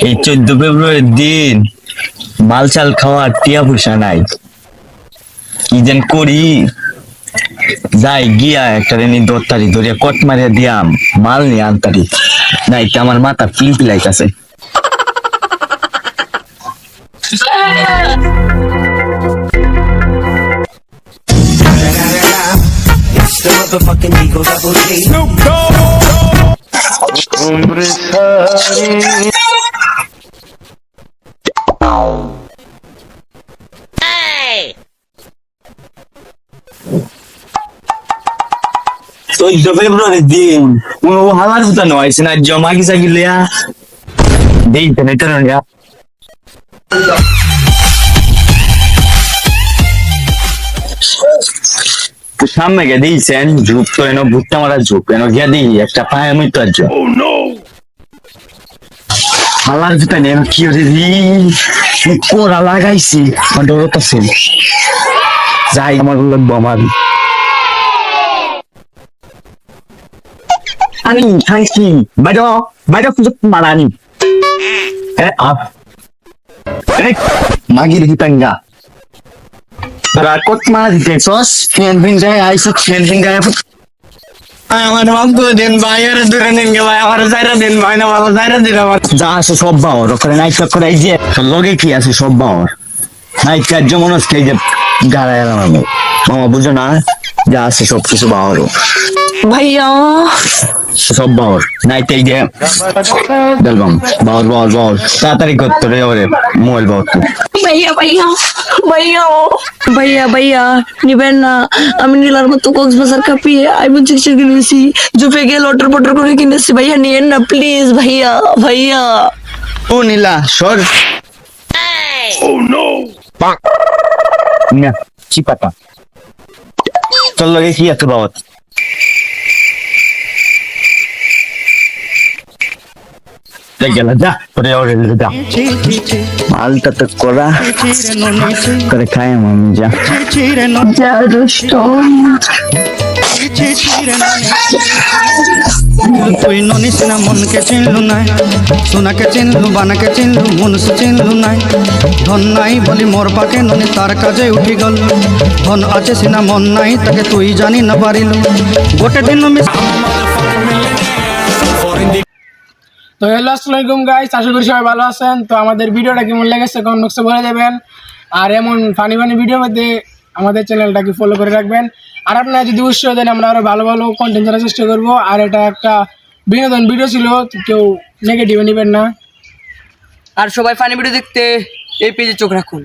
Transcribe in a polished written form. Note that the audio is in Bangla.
এই 14 ফেব্রুয়ারির দিন মাল চাল খাওয়ার টিয়া পয়সা নাই, কি যেন করি। যাই গিয়া একটা রেনি দরতারি ধরিয়া কট মারিয়া দিয়াম, মাল নিয়ে আনতারি। নাই তো আমার মাথা পিলপিলাইতাছে। চোদ্দ ফেব্রুয়ারির দিন কোনো হালার হুতা নয় না, জমা গিসা গিলিয়া দেই তো নেই তো না। সামনে গিয়ে দিয়েছেন ঝুঁক, তো এনো ভুট্টা মারা ঝুঁক এনো গিয়া দিই একটা পায়ে আমি তো আজ হালার জুতা নেই কি কোরা লাগাইছি ডরত আছে। যাই আমার লাগবো আমার আমি খাইছি বাইরে বাইরে সুযোগ মারানি মাগির গিতাঙ্গা তোরা কত মারা দিতে সস ফ্রেন্ড ফিন যায় আইসো ফ্রেন্ড ফিন গায় আমার মাপ করে দেন ভাই, আর দূরে নেন গে ভাই, আমার যাইরা দেন ভাই, না ভালো যাইরা দিন আমার যা আছে সব বাওর ওখানে নাইট করে এই যে লগে কি আছে সব বাওর নাইট কাজ যেমন আজকে এই যে গাড়া এলাম আমি মামা বুঝো না, যা আছে সব কিছু বাওর ভাইয়া সব বাওর নাইট এই যে বেলবাম বাওর বাওর বাওর তাড়াতাড়ি করতে রে ওরে মোবাইল বাওর ভাইয়া ভাইয়া ভাইয়া ভাইয়া ভাইয়া নিবেন না, আমি নীলার মতো কক্সবাজার কাঁপিয়ে আইবন চিকিৎসা কিনেছি, জুপে গিয়ে লটর পটর করে কিনেছি, ভাইয়া নিয়েন না প্লিজ ভাইয়া ভাইয়া। ও নীলা সর না চিপাতা চল লগে কি আছে বাওর গেল যা পরে ওরে যা মালটা তো করা করে খাই আমি যা যা দুষ্ট তুই ননিস না মনকে চিনলু নাই, সোনাকে চিনলু বানাকে চিনলু মনুষ চিনলু নাই। ধন নাই বলি মোর পাকে ননি তার কাজে উঠি গল, ধন আছে সিনা মন নাই তাকে তুই জানি না পারিলু। গোটে দিন তো হ্যালো আসসালামু আলাইকুম গাইস, আশা করি সবাই ভালো আছেন। তো আমাদের ভিডিওটা কেমন লেগেছে কমেন্ট বক্সে বলে দেবেন, আর এমন ফানি ফানি ভিডিও মধ্যে আমাদের চ্যানেলটাকে ফলো করে রাখবেন। আর আপনারা যদি উৎসাহ দেন আমরা আরও ভালো ভালো কন্টেন্ট করার চেষ্টা করবো। আর এটা একটা বিনোদন ভিডিও ছিল, কেউ নেগেটিভ নেবেন না। আর সবাই ফানি ভিডিও দেখতে এই পেজে চোখ রাখুন।